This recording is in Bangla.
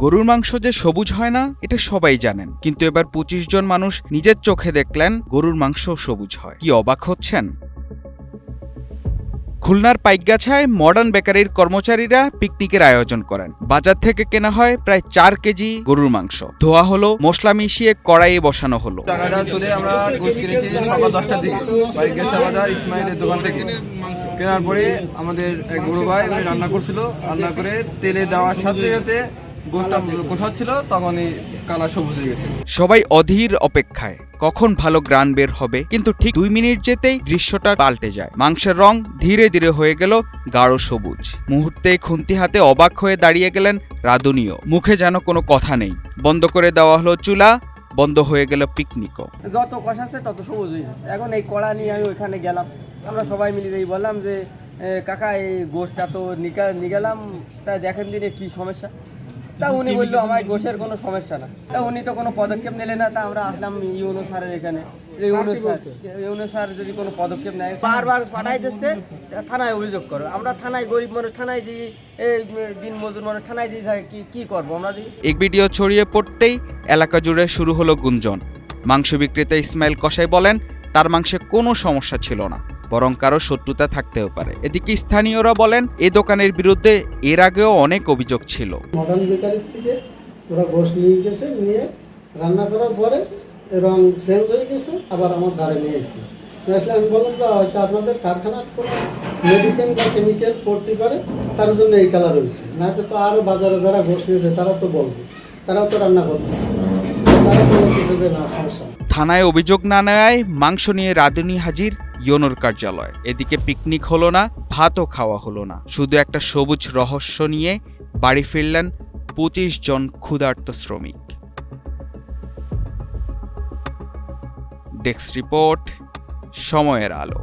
গরুর মাংস যে সবুজ হয় না এটা সবাই জানেন, কিন্তু এবার ২৫ জন মানুষ নিজের চোখে দেখলেন গরুর মাংস সবুজ হয়। কি অবাক হচ্ছেন? খুলনার পাইকগাছায় মডার্ন বেকারির কর্মচারীরা পিকনিকের আয়োজন করেন। বাজার থেকে কেনা হয় প্রায় ৪ কেজি গরুর মাংস। ধোয়া হলো, মশলা মিশিয়ে কড়াইয়ে বসানো হলো। টাকাটা তুলে আমরা গোশত কিনেছি সকাল 10টার দিকে পাইকগাছা বাজার ইসমাইলের দোকান থেকে। কেনার পরে আমাদের এক বড় ভাই উনি রান্না করছিল, রান্না করে তেলে দেওয়ার সাথে সাথে গোশতটা কষাচ্ছিল, তখনই কালার সবুজ হয়ে গেছে। সবাই অধীর অপেক্ষায় কখন ভালো গ্রান বের হবে, কিন্তু ঠিক ২ মিনিট যেতেই দৃশ্যটা পাল্টে যায়। মাংসের রং ধীরে ধীরে হয়ে গেল গাঢ় সবুজ। মুহূর্তে খুন্তি হাতে অবাক হয়ে দাঁড়িয়ে গেলেন রাঁধুনিও। মুখে যেন কোনো কথা নেই। বন্ধ করে দেওয়া হলো চুলা, বন্ধ হয়ে গেল পিকনিকও। যত কষাচ্ছে তত সবুজ হয়ে যাচ্ছে। এখন এই কড়া নিয়ে আমি ওইখানে গেলাম, আমরা সবাই মিলে যেই বললাম যে কাকা এই গোশটা তো নিগেলাম, তা দেখেন দিনে কি সমস্যা। তা উনি বললো আমার গোশের কোনো সমস্যা না। তা উনি তো কোনো পদক্ষেপ নিলেন না। তা আমরা আসলাম ইউনো স্যারের এখানে, ইউনো স্যার যদি কোনো পদক্ষেপ নেয়, বারবার পাঠাই দিচ্ছে থানায় অভিযোগ করো। আমরা থানায়, গরিব মানুষ থানায় দিই, দিন মজুর মানুষ থানায় দিই, কি করবো আমরা দিই। এই ভিডিও ছড়িয়ে পড়তেই এলাকা জুড়ে শুরু হলো গুঞ্জন। মাংস বিক্রেতা ইসমাইল কসাই বলেন তার মাংসে কোনো সমস্যা ছিল না, বরং কারো শত্রুতা থাকতেও পারে। এদিকে স্থানীয়রা বলেন এই দোকানের বিরুদ্ধে এর আগেও অনেক অভিযোগ ছিল। মডার্ন বেকারি থেকে ওরা গোশ নিয়ে গেছে, নিয়ে রান্না করার পরে রং চেঞ্জ হয়ে গেছে, আবার আমার ধারে নিয়ে এসেছিল। আসলে আমি বললাম যে হয়তো আপনাদের কারখানার কোনো মেডিসিন বা কেমিক্যাল পড়তে পারে, তার জন্য এই কালার হয়েছে। না তো আরও বাজারে যারা গোশ নিয়েছে তারাও তো বলবে, তারাও তো রান্না করতেছে, তারা তো বলতেছে যে না সমস্যা। থানায় অভিযোগ না নেওয়ায় মাংস নিয়ে রাঁধুনি হাজির ইউনোর কার্যালয়। এদিকে পিকনিক হলো না, ভাতও খাওয়া হলো না। শুধু একটা সবুজ রহস্য নিয়ে বাড়ি ফিরলেন ২৫ জন ক্ষুধার্ত শ্রমিক। ডেস্ক রিপোর্ট, সময়ের আলো।